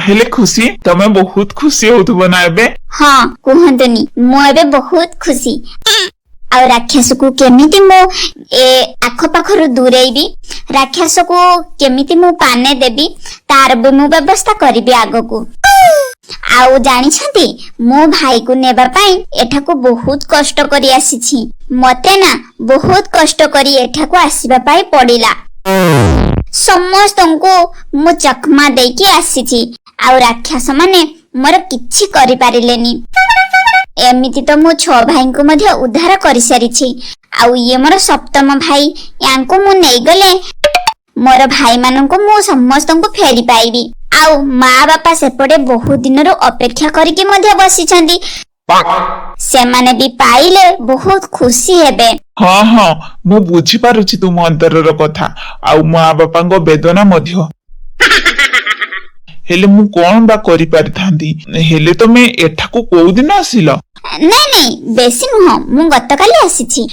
हेले खुशी तमे बहुत खुशी होतबो ना एबे। हाँ कहतुनी मु एबे बहुत खुशी। आ राक्षस को केमिति मु आख पाखरु दूरेबी, राक्षस को केमिति मु पाने देबी तार भी मु व्यवस्था करिबी आगकू। आउ जानिछंती मो भाई को नेबा पाई एठाको बहुत कष्ट करी आसीछि। मते ना बहुत कष्ट करी एठाको आसीबा पाई पड़िला। समस्तंको मु चकमा देकी आसीछि। आउ राक्षस माने मोर किछि करि पारिलेनी। एमिति तो मु 6 भाई को मध्य उद्धार करि सारिछि। आउ ये मोर सप्तम भाई, यांको मु नै गले मोर भाई माननको मु समस्तंको फेरी पाइबी। आउ माँ बापा सेपटे बहुत दिन अपेक्षा करके मध्य बसिछंती, से माने भी पाइले बहुत खुशी हेबे। हाँ हाँ मु बुझी पारुछि तुम अंतरर कथा आउ माँ बापांको वेदना मध्य। हेले मु कोन बा करि पारिथांती। हेले तमे एठाको कोउ दिन आसिल? नहीं नहीं बेसी नुह, मु गतकाली आसीछि।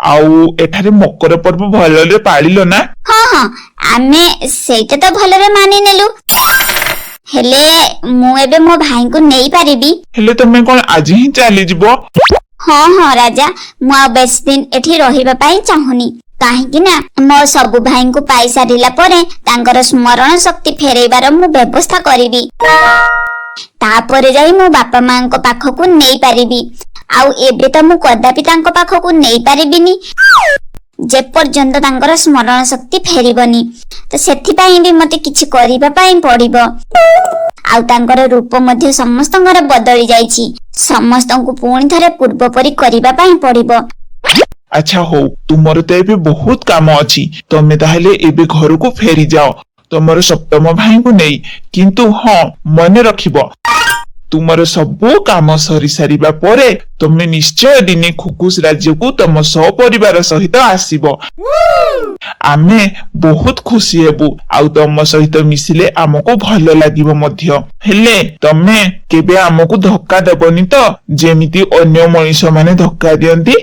आउ एठारे मकर पर्व भलरे पालिलो ना? हाँ हाँ आमे सेटा तो भलरे मानि नेलु। हेले मु एबे मो भाई को नै पारिबी। हेले तमे कोन आज ही चली जिवो? हाँ हाँ राजा, मु आ बेस दिन एठी रहिबा पाई चाहुनी। काहेकि ना मो सब भाई को पाई सारिला परे तांकर स्मरण शक्ति फेरैबार मु व्यवस्था करिबी। तापरे जाई मो बापा मां को पाखकू नै पारिबी। आउ एबे तो मु कदापि तांको पाखकू नै पारिबिनी जे पर्यंत तांकर स्मरण शक्ति फेरिबनी। तो सेथि पाई भी मते किछि करिबा पाई पड़िबो। आउ तांकर रूप मध्ये समस्तंकर बदली जाईछि। समस्तंकु पुणी थरे पूर्व परि करिबा पाई पड़िबो। अच्छा हो, तुमर तो एबे बहुत काम अछि। तमे ताहेले एबे घर को फेरी जाओ तुमर सप्तम भाई को नहीं। किंतु हाँ मने रखिबो, तुमर सबो काम सरी सारिबा परे तमे निश्चय दिने खुकुस राज्य को तम सपरिवार सहित आसीबो। आमे बहुत खुशी हेबु आउ तम सहित मिसिले आमको भलो लागिबो मध्य। हेले तमे केबे आमको धक्का देबनी तो जेमिति अन्य मनीष माने धक्का दियंती?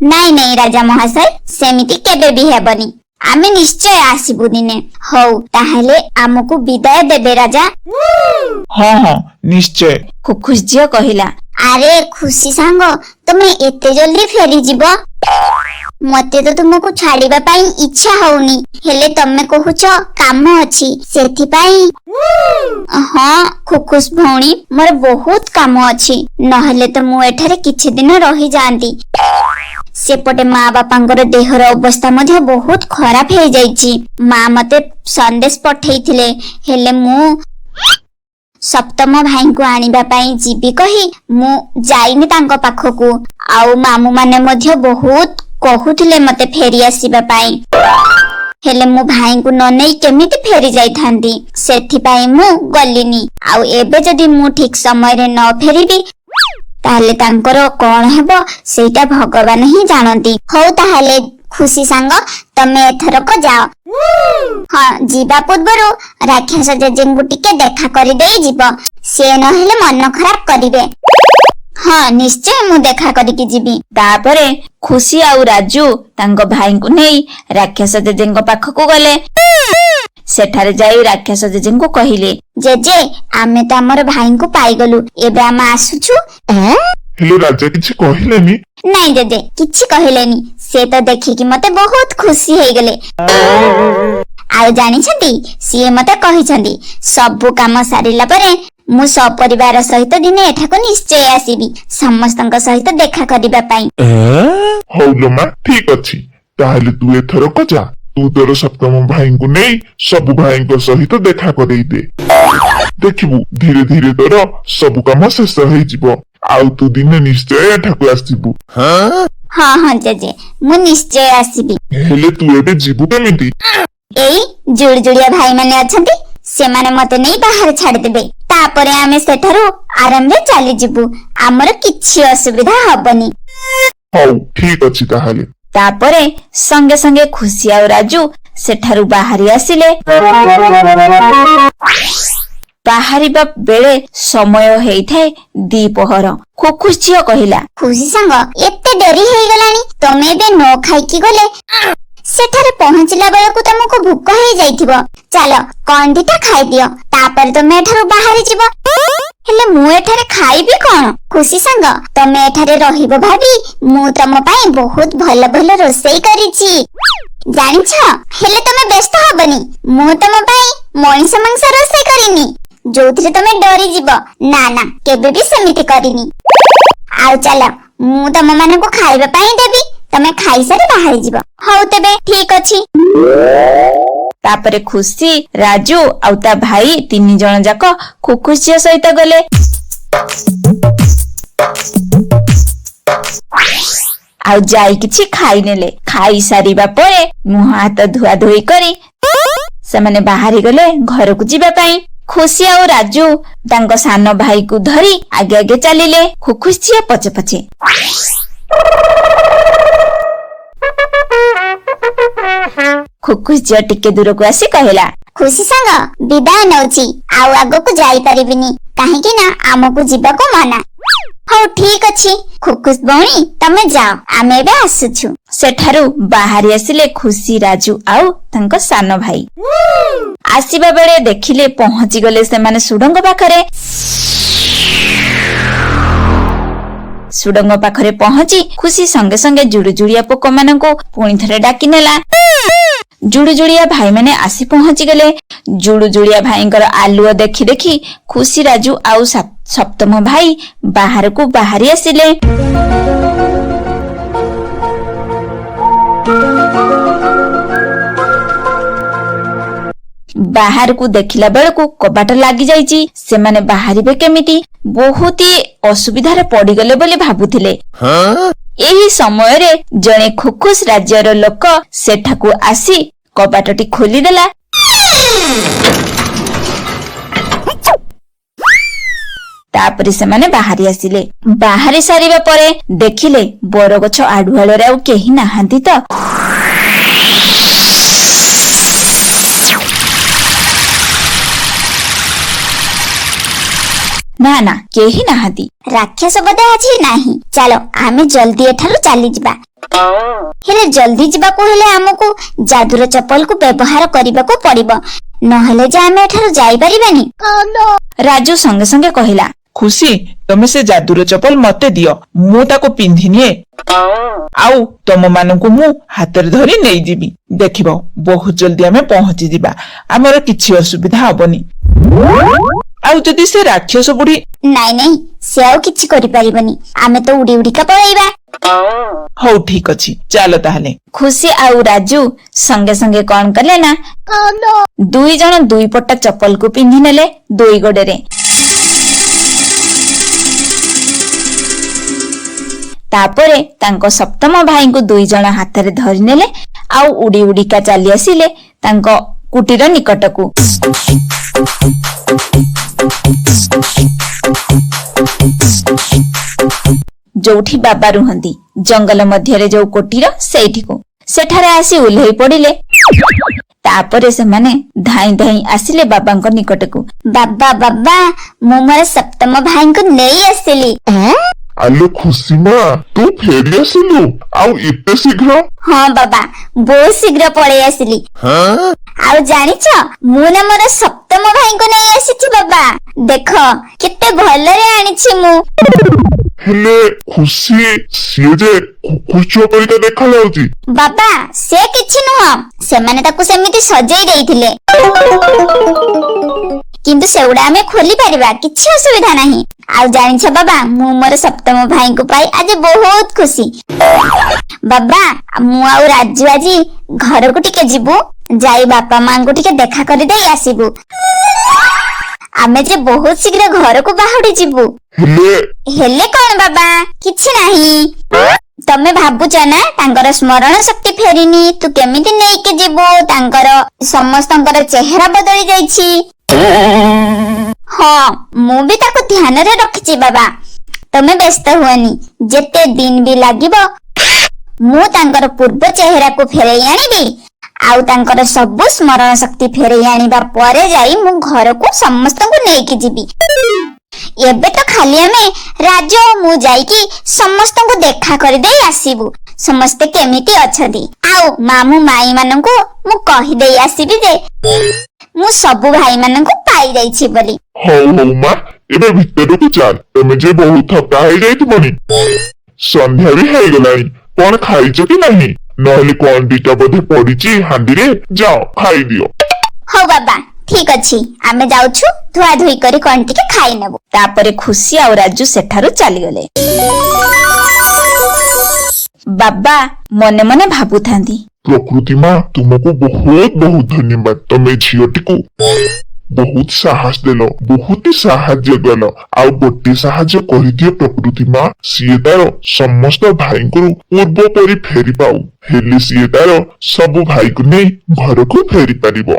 नहीं नहीं राजा महाशय, सेमिति केबे भी हेबनी। आमे निश्चय आसीबु दिने। हौ ताहेले आमको विदाय देबे राजा? हाँ हाँ निश्चय। खुखुस झियो कहिला। अरे खुशी सांग, तुमे एते जल्दी फेरी जिवो? मते तो तुमको छाड़ीबा पाई इच्छा होउनी। हेले तमे कहूछ काम अछि सेथि पाई। हाँ खुखुस भौणी, मोर बहुत काम अछि, नहले तो मु एठारे किछि दिन रही जांती। सेपटे माँ बापांकर देहर अवस्था मध्य बहुत खराब हो जाइछि। माँ मते संदेश पठेइथिले, हेले मु सप्तम भाई को आनिबा पाई जीबी कही मु जाइनी तांको पाखकू। आउ मामू माने मध्य बहुत कहूथिले मते फेरी आसीबा पाई। हेले मु भाई को न नै केमिति फेरी जाई थांदी, सेथि पाई मु गलिनी। आउ एबे जदी मु ठीक समय रे न फेरीबी ताहले तांकर कोन हेबो सेटा भगवान ही जानती। हो ताहले खुशी सांग, तमे एथरक जाओ। हाँ जीवा पूर्वरु राक्षस जेजेंगु टिके देखा करि देई जीवो, से नहेले मन खराब करिवे। हाँ निश्चय मु देखा करिकि जीवी। तापरे खुशी आउ राजू तांको भाई को नेई राक्षस जेजेंगो पाखकू गले। सेठारे जाई राक्षस जेजेंगो कहिले, जेजे आमे तो हमर भाई को पाई गलु, एबे आमे आसुछु। हेलो राजा किछि कहिलेनी? नहीं जेजे किछि कहिलेनी, से तो देखि कि मते बहुत खुशी हे गले। आ जानि छथि सिए मते कहि छथि सब काम सारिला परे मु सपरिवार सहित दिने एठाको निश्चय आसीबी, समस्तंक सहित देखा करिबा पाई। हौलो मा ठीक अछि, ताहले तू एथरक जा। तू तोर सप्तम भाई को नहीं सब भाई को सहित देखा करई दे। देखिबू धीरे धीरे तोर सब काम शेष हो जिवो। आउ तू दिने निश्चय एठाको आसीबू। हाँ हाँ जेजे मु निश्चय आसीबी। हेले तू एबे जीवू केमिति? एई जुड़जुड़िया भाई माने अछंती, से माने मते नहीं बाहर छाड़ देबे। तापरे आमे सेठारु आराम रे चली जिवू, हमर किछि असुविधा हबनी। हौ ठीक अछि ताहाले। तापरे संगे संगे खुशी आउ राजू सेठारु बाहरी आसिले। बाहरिबा बेले समय हेइथाय दीपहर। खुखुस झियो कहिला, खुशी संग एते देरी हेई गलानी, तमे बे न खाई की गले सेठारे पहुंचला बेलकु तुमको भूख हो जाइथिबो। चलो कोन दिटा खाई दियो, ତାପରେ ତମେ ଏଠାରୁ ବାହାରି ଯିବ। ହେଲେ ମୁଁ ଏଠାରେ ଖାଇବି କଣ? ଖୁସି ସାଙ୍ଗ, ତମେ ଏଠାରେ ରହିବ ଭାବି ମୁଁ ତମ ପାଇଁ ବହୁତ ଭଲ ଭଲ ରୋଷେଇ କରିଛି ଜାଣିଛ। ହେଲେ ତମେ ବ୍ୟସ୍ତ ହବନି, ମୁଁ ତମ ପାଇଁ ମଣିଷ ମାଂସ ରୋଷେଇ କରିନି ଯୋଉଥିରେ ତମେ ଡରିଯିବ। ନା ନା, କେବେ ବି ସେମିତି କରିନି। ଆଉ ଚାଲ, ମୁଁ ତମ ମାନଙ୍କୁ ଖାଇବା ପାଇଁ ଦେବି, ତମେ ଖାଇସାରି ବାହାରି ଯିବ। ହଉ ତେବେ ଠିକ ଅଛି। ତାପରେ ଖୁସି, ରାଜୁ ଆଉ ତା ଭାଇ 3 ଜଣ ଯାକ ଖୁଖୁସ୍ ଝିଅ ସହିତ ଗଲେ। ଆଉ ଯାଇ କିଛି ଖାଇନେଲେ। ଖାଇସାରିବା ପରେ ମୁହଁ ହାତ ଧୁଆ ଧୋଇ କରି ସେମାନେ ବାହାରି ଗଲେ ଘରକୁ ଯିବା ପାଇଁ। ଖୁସି ଆଉ ରାଜୁ ତାଙ୍କ ସାନ ଭାଇକୁ ଧରି ଆଗେ ଆଗେ ଚାଲିଲେ, ଖୁଖୁସ୍ ଝିଅ ପଛେ ପଛେ। ଖୁଖୁସ୍ ଝିଅ ଟିକେ ଦୂରକୁ ଆସି କହିଲା, ଖୁସି ସାଙ୍ଗ, ବିଦାୟ ନଉଛି। ଆଉ ଆଗକୁ ଯାଇପାରିବିନି, କାହିଁକି ନା ଆମକୁ ଯିବାକୁ ମନା। ହଉ ଠିକ ଅଛି, ଖୁଖୁସ୍ ଭଉଣୀ ତମେ ଯାଅ, ଆମେ ଏବେ ଆସୁଛୁ। ସେଠାରୁ ବାହାରି ଆସିଲେ ଖୁସି, ରାଜୁ ଆଉ ତାଙ୍କ ସାନ ଭାଇ। ଆସିବା ବେଳେ ଦେଖିଲେ ପହଞ୍ଚିଗଲେ ସେମାନେ ସୁଡ଼ଙ୍ଗ ପାଖରେ। ସୁଡ଼ଙ୍ଗ ପାଖରେ ପହଞ୍ଚି ଖୁସି ସଙ୍ଗେ ସଙ୍ଗେ ଜୁଡୁଜୁଡିଆ ପୋକ ମାନଙ୍କୁ ପୁଣି ଥରେ ଡାକି ନେଲା। ଜୁଡୁଜୁଡିଆ ଭାଇମାନେ ଆସି ପହଞ୍ଚିଗଲେ। ଜୁଡୁଜୁଡିଆ ଭାଇଙ୍କର ଆଲୁଅ ଦେଖି ଦେଖି ଖୁସି, ରାଜୁ ଆଉ ସପ୍ତମ ଭାଇ ବାହାରକୁ ବାହାରି ଆସିଲେ। ବାହାରକୁ ଦେଖିଲା ବେଳକୁ କବାଟ ଲାଗି ଯାଇଛି। ସେମାନେ ବାହାରିବେ କେମିତି? ବହୁତ ଅସୁବିଧାରେ ପଡିଗଲେ ବୋଲି ଭାବୁଥିଲେ। ଏହି ସମୟରେ ଜଣେ ଖୁଖୁସ୍ ରାଜ୍ୟର ଲୋକ ସେଠାକୁ ଆସି କବାଟଟି ଖୋଲିଦେଲା। ତାପରେ ସେମାନେ ବାହାରି ଆସିଲେ। ବାହାରି ସାରିବା ପରେ ଦେଖିଲେ ବରଗଛ ଆଢୁଆଳରେ ଆଉ କେହି ନାହାନ୍ତି ତ। ନା ନା, କେହି ନାହାନ୍ତି। ରାକ୍ଷସ ବୋଧେ ଆଜି ନାହିଁ। ଚାଲ ଆମେ ଜଲ୍ଦି ଏଠାରୁ ଚାଲିଯିବା। ହେଲେ ଜଲ୍ଦି ଯିବାକୁ ହେଲେ ଆମକୁ ଯାଦୁର ଚପଲକୁ ବ୍ୟବହାର କରିବାକୁ ପଡିବ, ନହେଲେ ଯେ ଆମେ ଏଠାରୁ ଯାଇପାରିବାନି। ରାଜୁ ସଙ୍ଗେ ସଙ୍ଗେ କହିଲା, ଖୁସି, ତମେ ସେ ଯାଦୁର ଚପଲ ମତେ ଦିଅ, ମୁଁ ତାକୁ ପିନ୍ଧି ନିଏ। ଆଉ ତମ ମାନଙ୍କୁ ମୁଁ ହାତରେ ଧରି ନେଇଯିବି। ଦେଖିବ, ବହୁତ ଜଲ୍ଦି ଆମେ ପହଞ୍ଚି ଯିବା, ଆମର କିଛି ଅସୁବିଧା ହବନି। ଆଉ ଯଦି ସେ ରାକ୍ଷସ ବୁଢୀ ନାଇଁ ନାଇଁ, ସେ ଆଉ କିଛି କରିପାରିବନି, ଆମେ ତ ଉଡି ଉଡିକା ପଳେଇବା। ହଉ ଠିକ ଅଛି, ଚାଲ ତାହେଲେ। ଖୁସି ଆଉ ରାଜୁ ସଙ୍ଗେ ସଙ୍ଗେ କଣ କଲେ ନା, 2 ଜଣ 2 ପଟ ଚପଲକୁ ପିନ୍ଧି ନେଲେ 2 ଗୋଡରେ। ତାପରେ ତାଙ୍କ ସପ୍ତମ ଭାଇଙ୍କୁ 2 ଜଣ ହାତରେ ଧରି ନେଲେ ଆଉ ଉଡି ଉଡିକା ଚାଲି ଆସିଲେ ତାଙ୍କ କୁଟୀର ନିକଟକୁ। ଯୋଉଠି ବାବା ରୁହନ୍ତି, ଜଙ୍ଗଲ ମଧ୍ୟରେ ଯୋଉ କୁଟୀର, ସେଇଠିକୁ। ସେଠାରେ ଆସି ଓହ୍ଲେଇ ପଡିଲେ। ତାପରେ ସେମାନେ ଧାଇଁ ଧାଇଁ ଆସିଲେ ବାବାଙ୍କ ନିକଟକୁ। ବାବା ବାବା, ମୁଁ ମୋର ସପ୍ତମ ଭାଇଙ୍କୁ ନେଇ ଆସିଲି। ଆଲୋ ଖୁସି ମା, ତୁ ଫେରି ଆସିଲୁ? ଆଉ ଏତେ ଶୀଘ୍ର? ହଁ ବାବା, ବହୁତ ଶୀଘ୍ର ପଳେଇ ଆସିଲି। ଆଉ ଜାଣିଛ, ମୁଁ ନା ମୋର ସପ୍ତମ ଭାଇଙ୍କୁ ନେଇ ଆସିଛି ବାବା। ଦେଖ କେତେ ଭଲରେ ଆଣିଛି ମୁଁ। ହେଲେ ଖୁସି, ସିଏ ଯେ ଖୁଖୁସ୍ ପରିକା ଦେଖା ଯାଉଛି। ବାବା, ସେ କିଛି ନୁହଁ, ସେମାନେ ତାକୁ ସେମିତି ସଜେଇ ଦେଇଥିଲେ, କିନ୍ତୁ ସେଗୁଡା ଆମେ ଖୋଲି ପାରିବା, କିଛି ଅସୁବିଧା ନାହିଁ। ଆଉ ଜାଣିଛ ବାବା, ମୁଁ ମୋର ସପ୍ତମ ଭାଇଙ୍କୁ ପାଇ ଆଜି ବହୁତ ଖୁସି। ବାବା, ମୁଁ ଆଉ ରାଜୁ ଆଜି ଘରକୁ ଟିକେ ଯିବୁ, ଯାଇ ବାପା ମାଙ୍କୁ ଟିକେ ଦେଖା କରିଦେଇ ଆସିବୁ। ଆମେ ଯେ ବହୁତ ଶୀଘ୍ର ଘରକୁ ବାହୁଡି ଯିବୁ। ହେଲେ କଣ ବାବା, କିଛି ନାହିଁ। ତମେ ଭାବୁଛ ନା ତାଙ୍କର ସ୍ମରଣ ଶକ୍ତି ଫେରିନି, ତୁ କେମିତି ନେଇକି ଯିବୁ? ତାଙ୍କର ସମସ୍ତଙ୍କର ଚେହେରା ବଦଳି ଯାଇଛି। ହଁ, ମୁଁ ବି ତାକୁ ଧ୍ୟାନରେ ରଖିଛି ବାବା, ତମେ ବ୍ୟସ୍ତ ହୁଅନି। ଯେତେ ଦିନ ବି ଲାଗିବ, ମୁଁ ତାଙ୍କର ପୂର୍ବ ଚେହେରାକୁ ଫେରେଇ ଆଣିବି। ଆଉ ତାଙ୍କର ସବୁ ସ୍ମରଣ ଶକ୍ତି ଫେରେଇ ଆଣିବା ପରେ ଯାଇ ମୁଁ ଘରକୁ ସମସ୍ତଙ୍କୁ ନେଇକି ଯିବି। ଏବେ ତ ଖାଲି ଆମେ ରାଜୁ ଆଉ ମୁଁ ଯାଇକି ସମସ୍ତଙ୍କୁ ଦେଖା କରିଦେଇ ଆସିବୁ, ସମସ୍ତେ କେମିତି ଅଛନ୍ତି। ଆଉ ମାମୁଁ ମାଇଁ ମାନଙ୍କୁ ମୁଁ କହିଦେଇ ଆସିବି ଯେ ମୁଁ ସବୁ ଭାଇ ମାନଙ୍କୁ ଖାଇଯାଇଛି ବୋଲି। ହଉ ହଉ ମା, ଏବେ ଭିତରକୁ ଚାଲ। ତମେ ଯେ ବହୁତ ଥକା ହେଇଯାଇଥିବନି। ସନ୍ଧ୍ୟା ବି ହେଇଗଲାଣି। କଣ ଖାଇଛ କି ନାହିଁ? ନହେଲେ କଣ ଦିଟା ବୋଧେ ପଡିଛି ହାଣ୍ଡିରେ, ଯାଅ ଖାଇଦିଅ। ହଉ ବାବା, ଠିକ ଅଛି, ଆମେ ଯାଉଛୁ, ଧୁଆ ଧୁଇ କରି କଣ ଟିକେ ଖାଇନେବୁ। ତାପରେ ଖୁସି ଆଉ ରାଜୁ ସେଠାରୁ ଚାଲିଗଲେ। ବାବା ମନେ ମନେ ଭାବୁଥାନ୍ତି, ପ୍ରକୃତି ମା, ତୁମକୁ ବହୁତ ବହୁତ ଧନ୍ୟବାଦ। ତମେ ଝିଅଟିକୁ ବହୁତ ସାହସ ଦେଲ, ବହୁତ ସାହାଯ୍ୟ କଲ। ଆଉ ଗୋଟିଏ ସାହାଯ୍ୟ କରିଦିଅ ପ୍ରକୃତି ମା, ସିଏ ତାର ସମସ୍ତ ଭାଇଙ୍କୁ ପୂର୍ବ ପରି ଫେରି ପାଉ। ହେଲେ ସିଏ ତାର ସବୁ ଭାଇକୁ ନେଇ ଘରକୁ ଫେରି ପାରିବ।